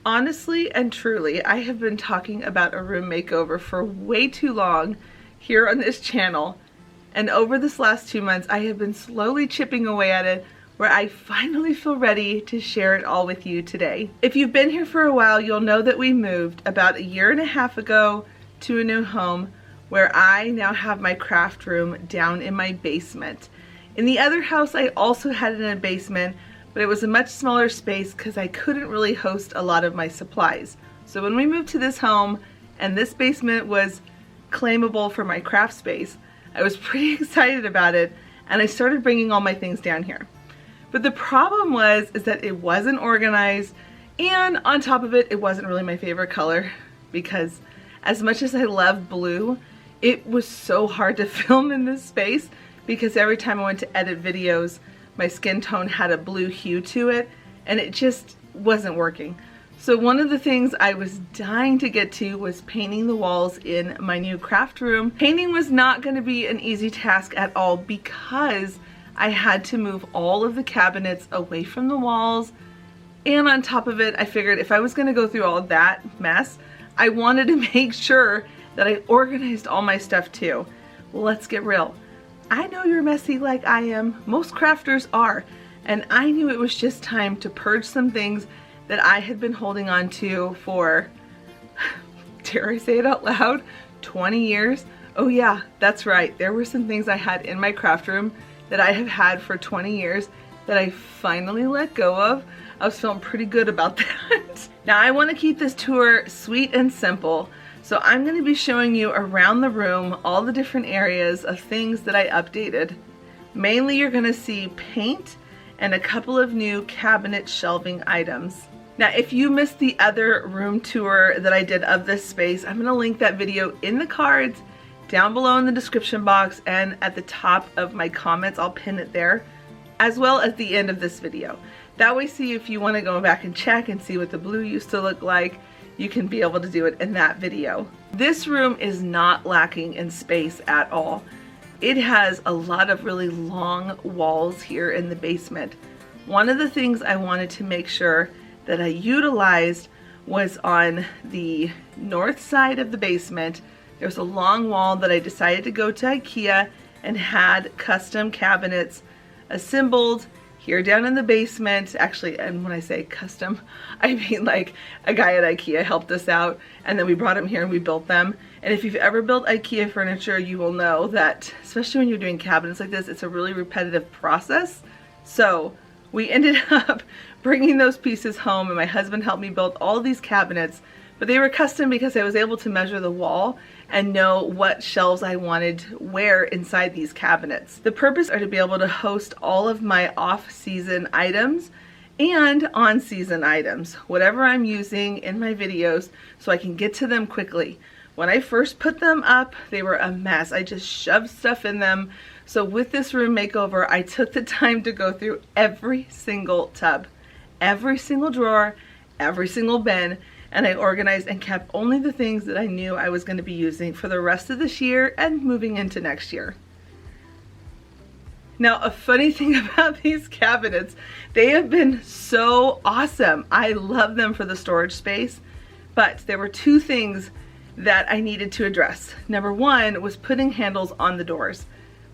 Honestly and truly, I have been talking about a room makeover for way too long here on this channel. And over this last 2 months, I have been slowly chipping away at it where I finally feel ready to share it all with you today. If you've been here for a while, you'll know that we moved about 1.5 years ago to a new home where I now have my craft room down in my basement. In the other house, I also had it in a basement, but it was a much smaller space because I couldn't really host a lot of my supplies. So when we moved to this home and this basement was claimable for my craft space, I was pretty excited about it, and I started bringing all my things down here. But the problem is that it wasn't organized, and on top of it, it wasn't really my favorite color, because as much as I love blue, it was so hard to film in this space because every time I went to edit videos, my skin tone had a blue hue to it, and it just wasn't working. So one of the things I was dying to get to was painting the walls in my new craft room. Painting was not going to be an easy task at all because I had to move all of the cabinets away from the walls, and on top of it, I figured if I was going to go through all of that mess, I wanted to make sure that I organized all my stuff too. Well, let's get real. I know you're messy like I am. Most crafters are. And I knew it was just time to purge some things that I had been holding on to for, dare I say it out loud, 20 years. Oh yeah, that's right. There were some things I had in my craft room that I have had for 20 years that I finally let go of. I was feeling pretty good about that. Now I want to keep this tour sweet and simple. So I'm going to be showing you around the room all the different areas of things that I updated. Mainly you're going to see paint and a couple of new cabinet shelving items. Now if you missed the other room tour that I did of this space, I'm going to link that video in the cards, down below in the description box, and at the top of my comments. I'll pin it there, as well as the end of this video. That way, see if you want to go back and check and see what the blue used to look like, you can be able to do it in that video. This room is not lacking in space at all. It has a lot of really long walls here in the basement. One of the things I wanted to make sure that I utilized was on the north side of the basement. There's a long wall that I decided to go to Ikea and had custom cabinets assembled here down in the basement. Actually, and when I say custom, I mean like a guy at Ikea helped us out, and then we brought them here and we built them. And if you've ever built Ikea furniture, you will know that, especially when you're doing cabinets like this, it's a really repetitive process. So we ended up bringing those pieces home, and my husband helped me build all of these cabinets, but they were custom because I was able to measure the wall and know what shelves I wanted where inside these cabinets. The purpose are to be able to host all of my off-season items and on-season items, whatever I'm using in my videos, so I can get to them quickly. When I first put them up, they were a mess. I just shoved stuff in them. So with this room makeover, I took the time to go through every single tub, every single drawer, every single bin, and I organized and kept only the things that I knew I was going to be using for the rest of this year and moving into next year. Now, a funny thing about these cabinets, they have been so awesome. I love them for the storage space, but there were two things that I needed to address. Number one was putting handles on the doors.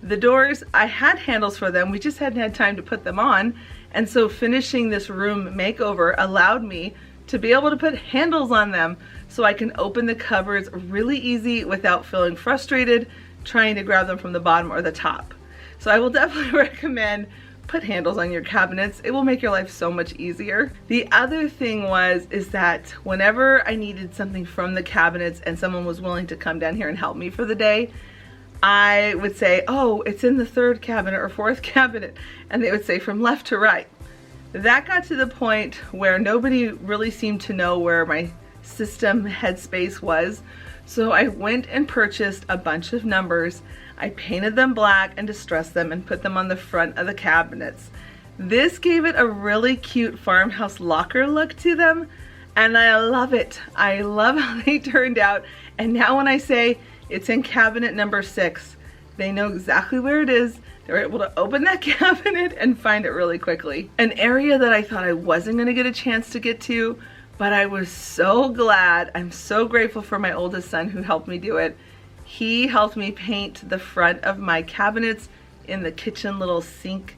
The doors, I had handles for them, we just hadn't had time to put them on, and so finishing this room makeover allowed me to be able to put handles on them so I can open the cupboards really easy without feeling frustrated trying to grab them from the bottom or the top. So I will definitely recommend put handles on your cabinets. It will make your life so much easier. The other thing is that whenever I needed something from the cabinets and someone was willing to come down here and help me for the day, I would say, oh, it's in the third cabinet or fourth cabinet, and they would say from left to right. That got to the point where nobody really seemed to know where my system headspace was. So I went and purchased a bunch of numbers. I painted them black and distressed them and put them on the front of the cabinets. This gave it a really cute farmhouse locker look to them, and I love it. I love how they turned out. And now when I say it's in cabinet number 6, they know exactly where it is. They're able to open that cabinet and find it really quickly. An area that I thought I wasn't going to get a chance to get to but I was so glad. I'm so grateful for my oldest son who helped me do it. He helped me paint the front of my cabinets in the kitchen little sink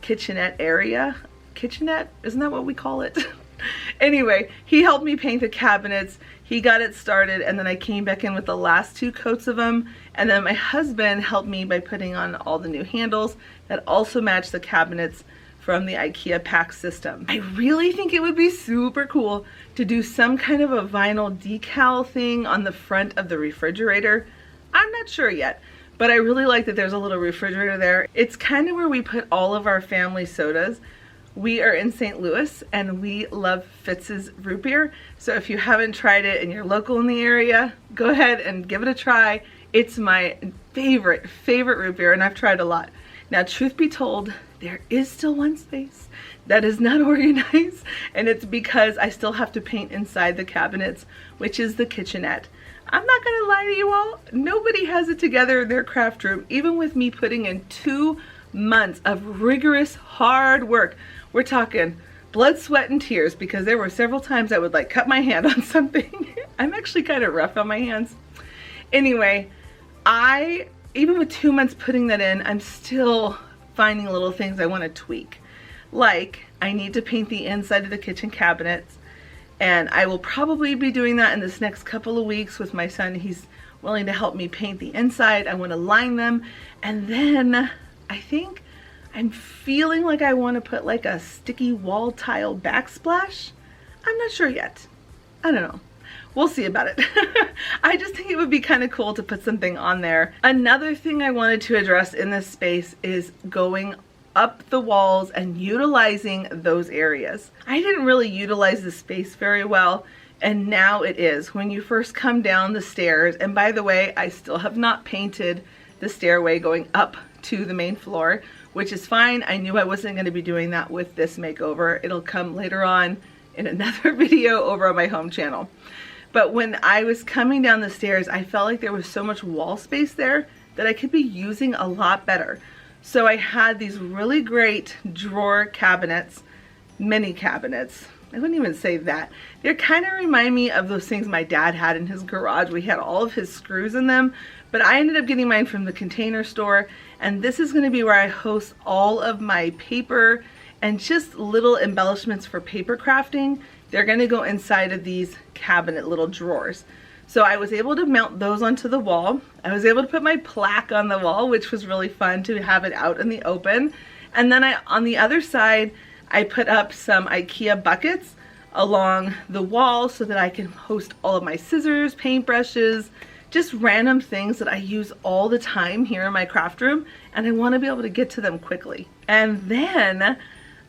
kitchenette area. Kitchenette? Isn't that what we call it? Anyway, he helped me paint the cabinets. He got it started, and then I came back in with the last 2 coats of them, and then my husband helped me by putting on all the new handles that also match the cabinets from the Ikea pack system. I really think it would be super cool to do some kind of a vinyl decal thing on the front of the refrigerator. I'm not sure yet, but I really like that there's a little refrigerator there. It's kind of where we put all of our family sodas. We are in St. Louis and we love Fitz's root beer. So if you haven't tried it and you're local in the area, go ahead and give it a try. It's my favorite root beer, and I've tried a lot. Now, truth be told, there is still one space that is not organized, and it's because I still have to paint inside the cabinets, which is the kitchenette. I'm not gonna lie to you all, nobody has it together in their craft room, even with me putting in 2 months of rigorous hard work. We're talking blood, sweat, and tears, because there were several times I would like cut my hand on something. I'm actually kind of rough on my hands. Anyway, even with 2 months putting that in, I'm still finding little things I want to tweak. Like, I need to paint the inside of the kitchen cabinets, and I will probably be doing that in this next couple of weeks with my son. He's willing to help me paint the inside. I want to line them, and then I think I'm feeling like I want to put like a sticky wall tile backsplash. I'm not sure yet. I don't know. We'll see about it. I just think it would be kind of cool to put something on there. Another thing I wanted to address in this space is going up the walls and utilizing those areas. I didn't really utilize the space very well, and now it is. When you first come down the stairs, and by the way, I still have not painted the stairway going up to the main floor, which is fine. I knew I wasn't going to be doing that with this makeover. It'll come later on in another video over on my home channel. But when I was coming down the stairs, I felt like there was so much wall space there that I could be using a lot better. So I had these really great drawer cabinets, mini cabinets. I wouldn't even say that. They kind of remind me of those things my dad had in his garage. We had all of his screws in them, but I ended up getting mine from the Container Store, and this is going to be where I host all of my paper and just little embellishments for paper crafting. They're going to go inside of these cabinet little drawers. So I was able to mount those onto the wall. I was able to put my plaque on the wall, which was really fun to have it out in the open. And then on the other side, I put up some Ikea buckets along the wall so that I can host all of my scissors, paintbrushes, just random things that I use all the time here in my craft room, and I want to be able to get to them quickly. And then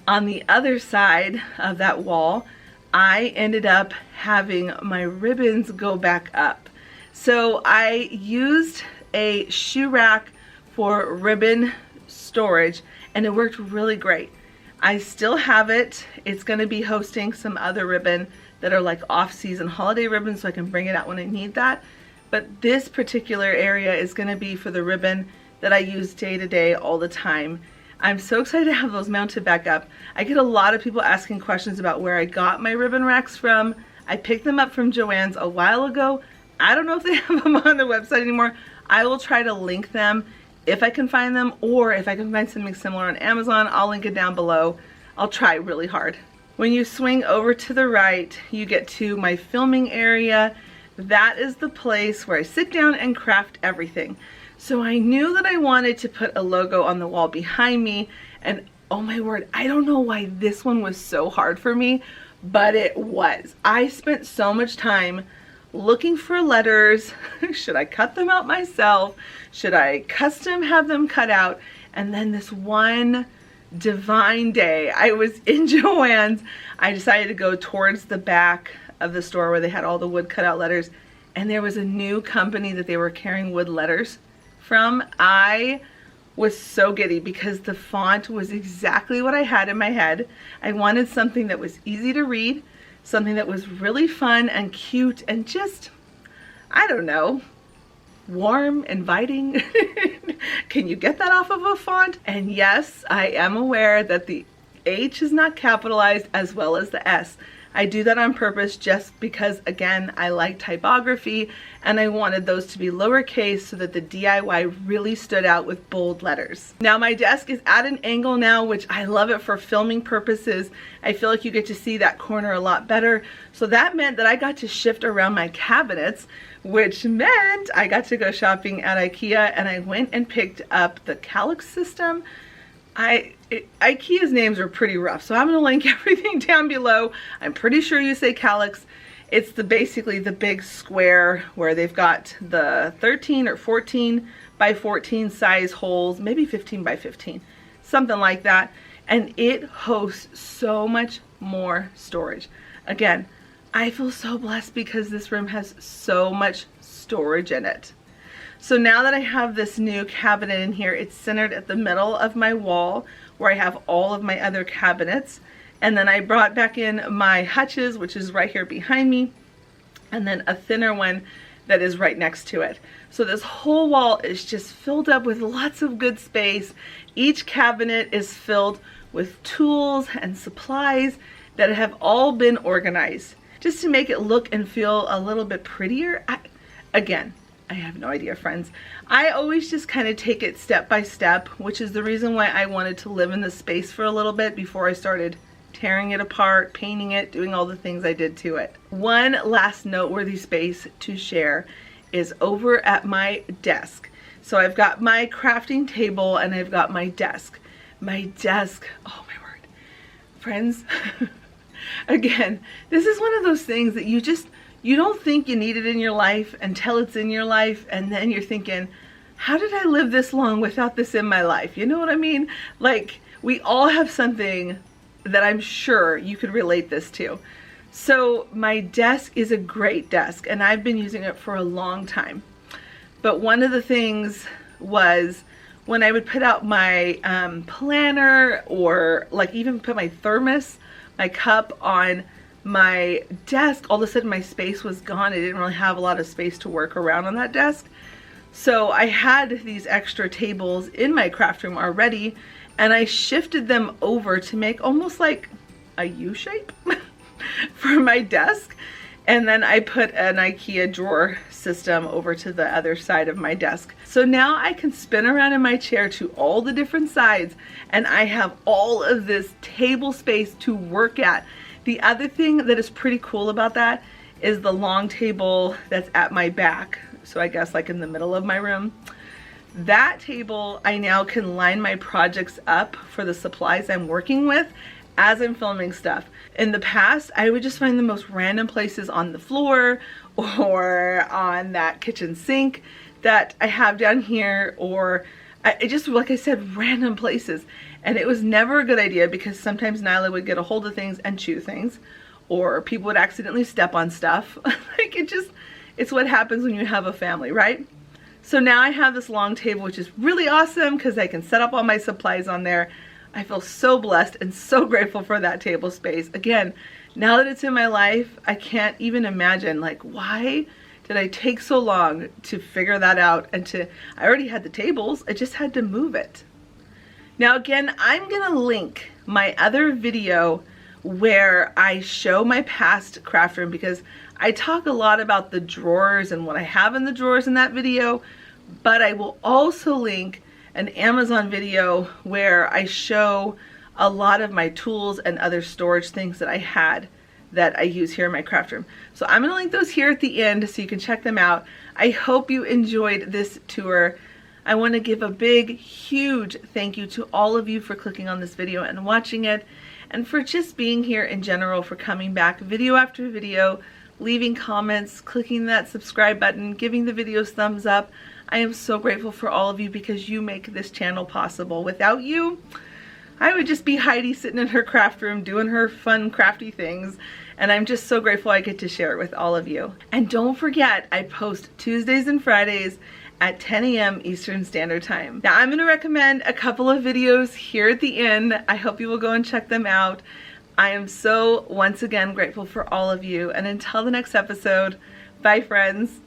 on the other side of that wall, I ended up having my ribbons go back up. So I used a shoe rack for ribbon storage, and it worked really great. I still have it. It's going to be hosting some other ribbon that are like off-season holiday ribbons, so I can bring it out when I need that. But this particular area is going to be for the ribbon that I use day to day all the time. I'm so excited to have those mounted back up. I get a lot of people asking questions about where I got my ribbon racks from. I picked them up from Joann's a while ago. I don't know if they have them on the website anymore. I will try to link them if I can find them, or if I can find something similar on Amazon, I'll link it down below. I'll try really hard. When you swing over to the right, you get to my filming area. That is the place where I sit down and craft everything. So I knew that I wanted to put a logo on the wall behind me, and oh my word, I don't know why this one was so hard for me, but it was. I spent so much time looking for letters. Should I cut them out myself? Should I custom have them cut out? And then this one divine day, I was in Joann's. I decided to go towards the back of the store where they had all the wood cut out letters, and there was a new company that they were carrying wood letters from. I was so giddy because the font was exactly what I had in my head. I wanted something that was easy to read, something that was really fun and cute and just, I don't know, warm, inviting. Can you get that off of a font? And yes, I am aware that the H is not capitalized as well as the S. I do that on purpose just because, again, I like typography and I wanted those to be lowercase so that the DIY really stood out with bold letters. Now my desk is at an angle now, which I love it for filming purposes. I feel like you get to see that corner a lot better. So that meant that I got to shift around my cabinets, which meant I got to go shopping at Ikea, and I went and picked up the Kallax system. Ikea's names are pretty rough, so I'm going to link everything down below. I'm pretty sure you say Kallax. It's basically the big square where they've got the 13 or 14 by 14 size holes, maybe 15 by 15, something like that. And it hosts so much more storage. Again, I feel so blessed because this room has so much storage in it. So now that I have this new cabinet in here, it's centered at the middle of my wall where I have all of my other cabinets. And then I brought back in my Hutches, which is right here behind me, and then a thinner one that is right next to it. So this whole wall is just filled up with lots of good space. Each cabinet is filled with tools and supplies that have all been organized just to make it look and feel a little bit prettier. Again, I have no idea, friends. I always just kind of take it step by step, which is the reason why I wanted to live in this space for a little bit before I started tearing it apart, painting it, doing all the things I did to it. One last noteworthy space to share is over at my desk. So I've got my crafting table and I've got my desk. My desk, oh my word. Friends, again, this is one of those things that you don't think you need it in your life until it's in your life, and then you're thinking, how did I live this long without this in my life? You know what I mean? Like, we all have something that I'm sure you could relate this to. So my desk is a great desk and I've been using it for a long time. But one of the things was when I would put out my planner, or like even put my thermos, my cup on my desk, all of a sudden my space was gone. I didn't really have a lot of space to work around on that desk. So I had these extra tables in my craft room already, and I shifted them over to make almost like a U shape for my desk. And then I put an Ikea drawer system over to the other side of my desk. So now I can spin around in my chair to all the different sides, and I have all of this table space to work at. The other thing that is pretty cool about that is the long table that's at my back. So I guess like in the middle of my room. That table, I now can line my projects up for the supplies I'm working with as I'm filming stuff. In the past, I would just find the most random places on the floor or on that kitchen sink that I have down here, or it just, like I said, random places. And it was never a good idea because sometimes Nyla would get a hold of things and chew things, or people would accidentally step on stuff. Like it's what happens when you have a family, right? So now I have this long table, which is really awesome because I can set up all my supplies on there. I feel so blessed and so grateful for that table space. Again, now that it's in my life, I can't even imagine, like, why did I take so long to figure that out? I already had the tables, I just had to move it. Now again, I'm gonna link my other video where I show my past craft room, because I talk a lot about the drawers and what I have in the drawers in that video, but I will also link an Amazon video where I show a lot of my tools and other storage things that I had that I use here in my craft room. So I'm gonna link those here at the end so you can check them out. I hope you enjoyed this tour. I want to give a big, huge thank you to all of you for clicking on this video and watching it, and for just being here in general, for coming back video after video, leaving comments, clicking that subscribe button, giving the videos thumbs up. I am so grateful for all of you because you make this channel possible. Without you, I would just be Heidi sitting in her craft room doing her fun crafty things, and I'm just so grateful I get to share it with all of you. And don't forget, I post Tuesdays and Fridays at 10 a.m. Eastern Standard Time. Now I'm going to recommend a couple of videos here at the end. I hope you will go and check them out. I am so, once again, grateful for all of you, and until the next episode, bye friends.